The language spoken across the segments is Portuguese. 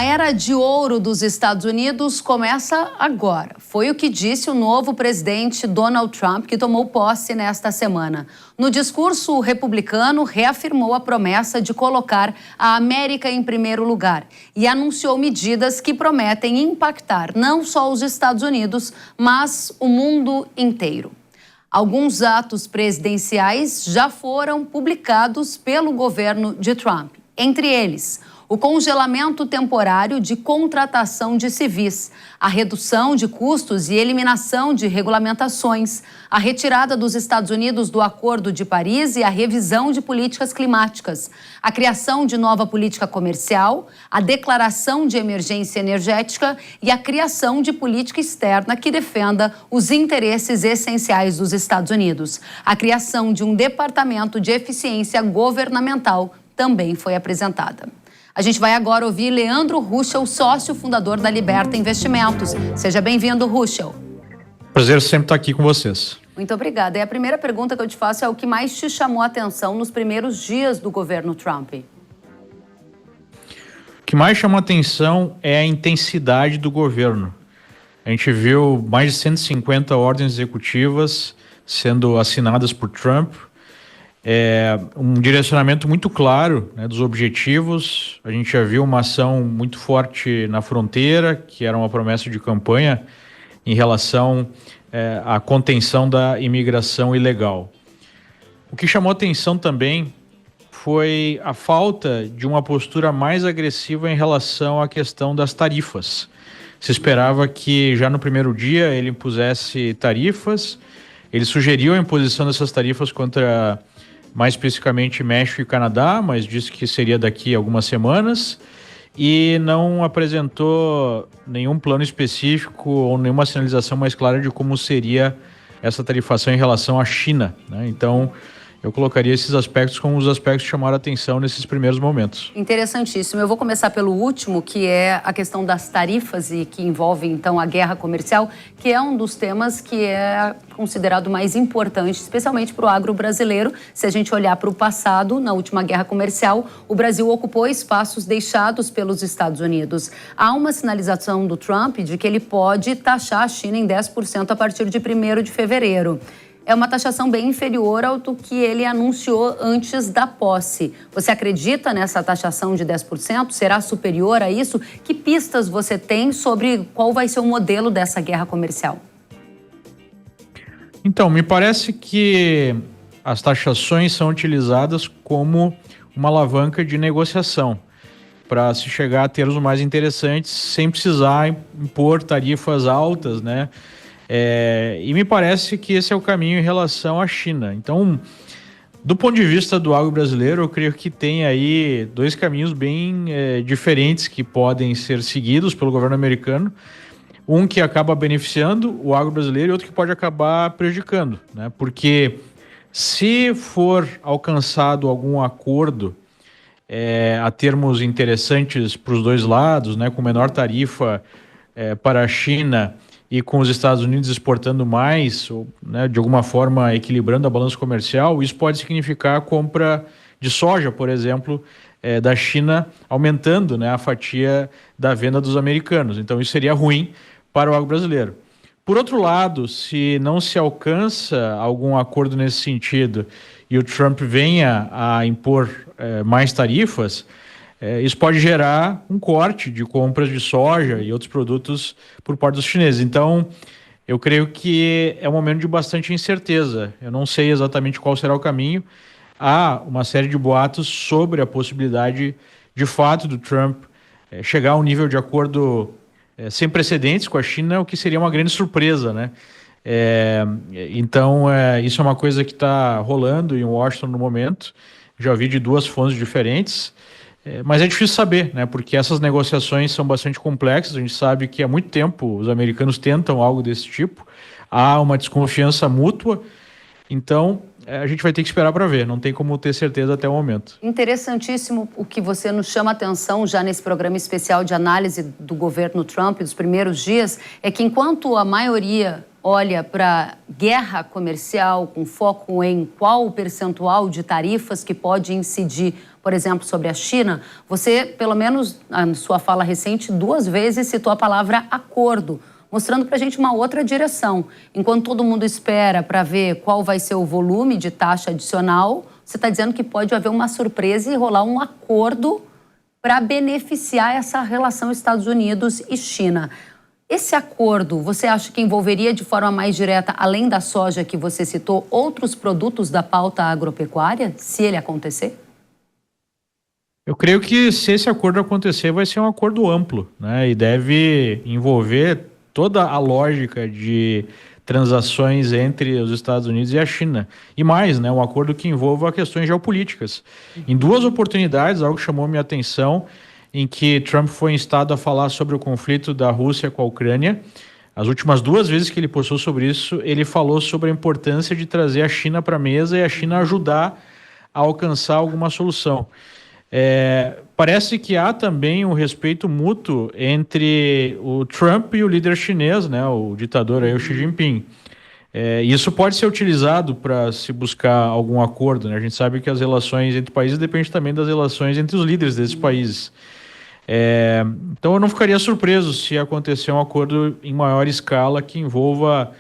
era de ouro dos Estados Unidos começa agora. Foi o que disse o novo presidente Donald Trump, que tomou posse nesta semana. No discurso, o republicano reafirmou a promessa de colocar a América em primeiro lugar e anunciou medidas que prometem impactar não só os Estados Unidos, mas o mundo inteiro. Alguns atos presidenciais já foram publicados pelo governo de Trump. Entre eles, o congelamento temporário de contratação de civis, a redução de custos e eliminação de regulamentações, a retirada dos Estados Unidos do Acordo de Paris e a revisão de políticas climáticas, a criação de nova política comercial, a declaração de emergência energética e a criação de política externa que defenda os interesses essenciais dos Estados Unidos. A criação de um departamento de eficiência governamental também foi apresentada. A gente vai agora ouvir Leandro Ruschel, sócio fundador da Liberta Investimentos. Seja bem-vindo, Ruschel. Prazer sempre estar aqui com vocês. Muito obrigada. E a primeira pergunta que eu te faço é o que mais te chamou a atenção nos primeiros dias do governo Trump? O que mais chamou a atenção é a intensidade do governo. A gente viu mais de 150 ordens executivas sendo assinadas por Trump. Um direcionamento muito claro, né, dos objetivos. A gente já viu uma ação muito forte na fronteira, que era uma promessa de campanha em relação à contenção da imigração ilegal. O que chamou atenção também foi a falta de uma postura mais agressiva em relação à questão das tarifas. Se esperava que já no primeiro dia ele impusesse tarifas, ele sugeriu a imposição dessas tarifas contra mais especificamente México e Canadá, mas disse que seria daqui a algumas semanas, e não apresentou nenhum plano específico ou nenhuma sinalização mais clara de como seria essa tarifação em relação à China, né? Então, eu colocaria esses aspectos como os aspectos que chamaram a atenção nesses primeiros momentos. Interessantíssimo. Eu vou começar pelo último, que é a questão das tarifas e que envolve, então, a guerra comercial, que é um dos temas que é considerado mais importante, especialmente para o agro brasileiro. Se a gente olhar para o passado, na última guerra comercial, o Brasil ocupou espaços deixados pelos Estados Unidos. Há uma sinalização do Trump de que ele pode taxar a China em 10% a partir de 1º de fevereiro. É uma taxação bem inferior ao do que ele anunciou antes da posse. Você acredita nessa taxação de 10%? Será superior a isso? Que pistas você tem sobre qual vai ser o modelo dessa guerra comercial? Então, me parece que as taxações são utilizadas como uma alavanca de negociação para se chegar a termos mais interessantes sem precisar impor tarifas altas, né? E me parece que esse é o caminho em relação à China. Então, do ponto de vista do agro brasileiro, eu creio que tem aí dois caminhos bem diferentes que podem ser seguidos pelo governo americano. Um que acaba beneficiando o agro brasileiro e outro que pode acabar prejudicando, né? Porque se for alcançado algum acordo a termos interessantes para os dois lados, né, com menor tarifa para a China e com os Estados Unidos exportando mais, ou, né, de alguma forma equilibrando a balança comercial, isso pode significar a compra de soja, por exemplo, da China, aumentando, né, a fatia da venda dos americanos. Então isso seria ruim para o agro brasileiro. Por outro lado, se não se alcança algum acordo nesse sentido e o Trump venha a impor mais tarifas, isso pode gerar um corte de compras de soja e outros produtos por parte dos chineses. Então, eu creio que é um momento de bastante incerteza. Eu não sei exatamente qual será o caminho. Há uma série de boatos sobre a possibilidade, de fato, do Trump chegar a um nível de acordo sem precedentes com a China, o que seria uma grande surpresa, né? Então, isso é uma coisa que está rolando em Washington no momento. Já ouvi de duas fontes diferentes. Mas é difícil saber, né? Porque essas negociações são bastante complexas. A gente sabe que há muito tempo os americanos tentam algo desse tipo. Há uma desconfiança mútua. Então, a gente vai ter que esperar para ver. Não tem como ter certeza até o momento. Interessantíssimo o que você nos chama a atenção já nesse programa especial de análise do governo Trump dos primeiros dias, é que enquanto a maioria olha para guerra comercial com foco em qual o percentual de tarifas que pode incidir, por exemplo, sobre a China, você, pelo menos na sua fala recente, 2 vezes citou a palavra acordo, mostrando para a gente uma outra direção. Enquanto todo mundo espera para ver qual vai ser o volume de taxa adicional, você está dizendo que pode haver uma surpresa e rolar um acordo para beneficiar essa relação Estados Unidos e China. Esse acordo, você acha que envolveria de forma mais direta, além da soja que você citou, outros produtos da pauta agropecuária, se ele acontecer? Eu creio que se esse acordo acontecer, vai ser um acordo amplo, né? E deve envolver toda a lógica de transações entre os Estados Unidos e a China. E mais, né? Um acordo que envolva questões geopolíticas. Em 2 oportunidades, algo chamou minha atenção, em que Trump foi instado a falar sobre o conflito da Rússia com a Ucrânia. As últimas 2 vezes que ele postou sobre isso, ele falou sobre a importância de trazer a China para a mesa e a China ajudar a alcançar alguma solução. Parece que há também um respeito mútuo entre o Trump e o líder chinês, né, o ditador aí, o Xi Jinping. Isso pode ser utilizado para se buscar algum acordo, né? A gente sabe que as relações entre países dependem também das relações entre os líderes desses países. Então eu não ficaria surpreso se acontecer um acordo em maior escala que envolva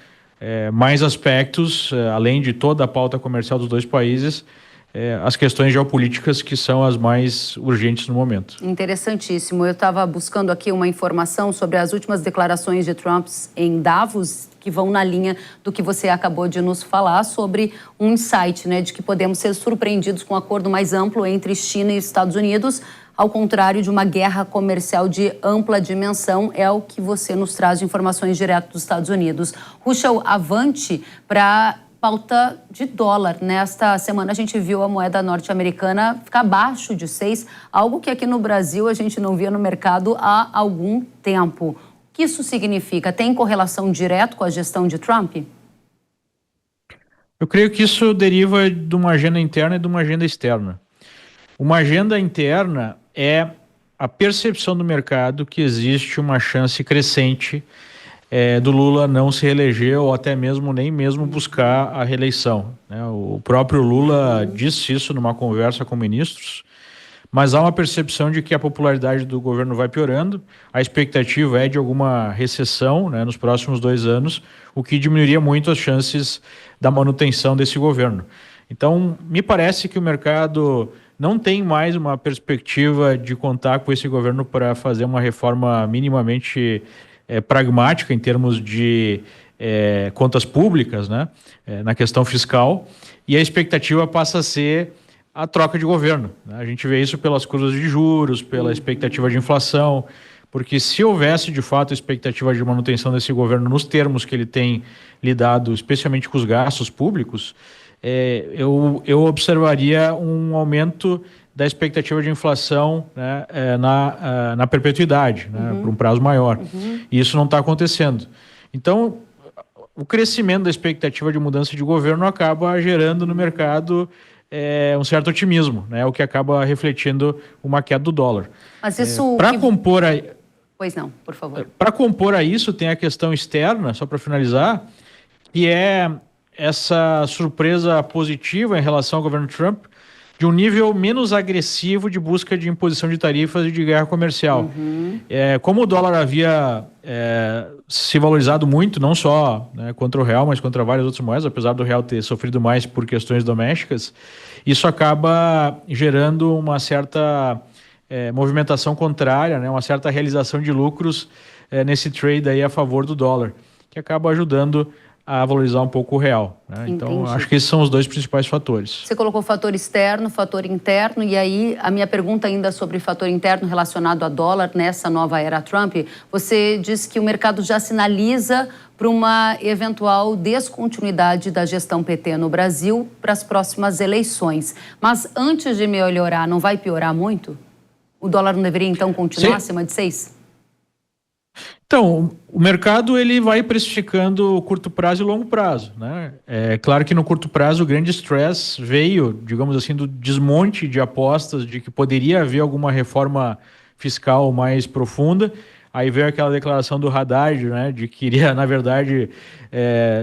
mais aspectos, além de toda a pauta comercial dos 2 países, as questões geopolíticas que são as mais urgentes no momento. Interessantíssimo. Eu estava buscando aqui uma informação sobre as últimas declarações de Trump em Davos, que vão na linha do que você acabou de nos falar sobre um insight, né, de que podemos ser surpreendidos com um acordo mais amplo entre China e Estados Unidos, ao contrário de uma guerra comercial de ampla dimensão, é o que você nos traz de informações direto dos Estados Unidos. Ruschel, avante para pauta de dólar. Nesta semana a gente viu a moeda norte-americana ficar abaixo de 6, algo que aqui no Brasil a gente não via no mercado há algum tempo. O que isso significa? Tem correlação direta com a gestão de Trump? Eu creio que isso deriva de uma agenda interna e de uma agenda externa. Uma agenda interna é a percepção do mercado que existe uma chance crescente do Lula não se reeleger ou até mesmo nem mesmo buscar a reeleição, né? O próprio Lula disse isso numa conversa com ministros, mas há uma percepção de que a popularidade do governo vai piorando, a expectativa é de alguma recessão, né, nos próximos 2 anos, o que diminuiria muito as chances da manutenção desse governo. Então, me parece que o mercado não tem mais uma perspectiva de contar com esse governo para fazer uma reforma minimamente pragmática em termos de contas públicas, né, na questão fiscal, e a expectativa passa a ser a troca de governo, né? A gente vê isso pelas curvas de juros, pela expectativa de inflação, porque se houvesse de fato a expectativa de manutenção desse governo nos termos que ele tem lidado, especialmente com os gastos públicos, eu observaria um aumento da expectativa de inflação, né, na perpetuidade, né, por um prazo maior. E isso não está acontecendo. Então, o crescimento da expectativa de mudança de governo acaba gerando no mercado um certo otimismo, né, o que acaba refletindo uma queda do dólar. Mas isso... Para compor a... Pois não, por favor. Para compor a isso, tem a questão externa, só para finalizar, que é essa surpresa positiva em relação ao governo Trump, de um nível menos agressivo de busca de imposição de tarifas e de guerra comercial. Como o dólar havia se valorizado muito, não só, né, contra o real, mas contra várias outras moedas, apesar do real ter sofrido mais por questões domésticas, isso acaba gerando uma certa movimentação contrária, né, uma certa realização de lucros nesse trade aí a favor do dólar, que acaba ajudando a valorizar um pouco o real, né? Então, acho que esses são os 2 principais fatores. Você colocou fator externo, fator interno, e aí a minha pergunta ainda sobre fator interno relacionado a dólar nessa nova era Trump, você diz que o mercado já sinaliza para uma eventual descontinuidade da gestão PT no Brasil para as próximas eleições. Mas antes de melhorar, não vai piorar muito? O dólar não deveria então continuar acima de 6? Então, o mercado ele vai precificando curto prazo e longo prazo, né? É claro que no curto prazo o grande stress veio, digamos assim, do desmonte de apostas de que poderia haver alguma reforma fiscal mais profunda. Aí veio aquela declaração do Haddad, né, de que iria, na verdade,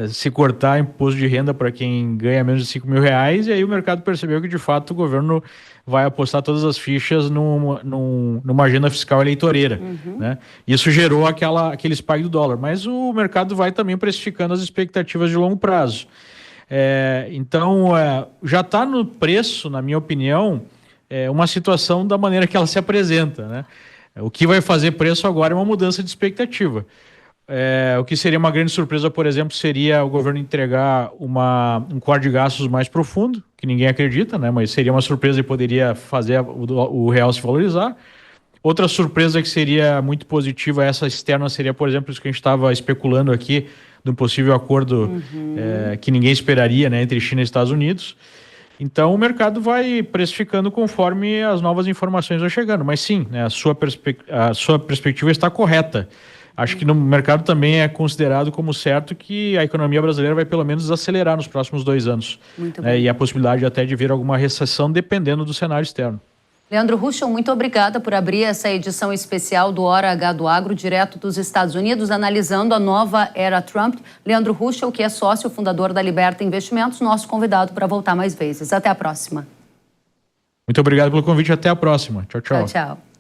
se cortar imposto de renda para quem ganha menos de R$5.000, e aí o mercado percebeu que, de fato, o governo vai apostar todas as fichas numa agenda fiscal eleitoreira, né? Isso gerou aquele spike do dólar, mas o mercado vai também precificando as expectativas de longo prazo. Então, já está no preço, na minha opinião, uma situação da maneira que ela se apresenta, né? O que vai fazer preço agora é uma mudança de expectativa. O que seria uma grande surpresa, por exemplo, seria o governo entregar um corte de gastos mais profundo, que ninguém acredita, né? Mas seria uma surpresa e poderia fazer o real se valorizar. Outra surpresa que seria muito positiva, essa externa, seria, por exemplo, isso que a gente estava especulando aqui, de um possível acordo que ninguém esperaria, né, entre China e Estados Unidos. Então o mercado vai precificando conforme as novas informações vão chegando. Mas sim, né, a sua perspectiva está correta. Acho que no mercado também é considerado como certo que a economia brasileira vai pelo menos desacelerar nos próximos 2 anos. Muito bem. E a possibilidade até de vir alguma recessão dependendo do cenário externo. Leandro Ruschel, muito obrigada por abrir essa edição especial do Hora H do Agro, direto dos Estados Unidos, analisando a nova era Trump. Leandro Ruschel, que é sócio fundador da Liberta Investimentos, nosso convidado para voltar mais vezes. Até a próxima. Muito obrigado pelo convite, até a próxima. Tchau, tchau. Tchau, tchau.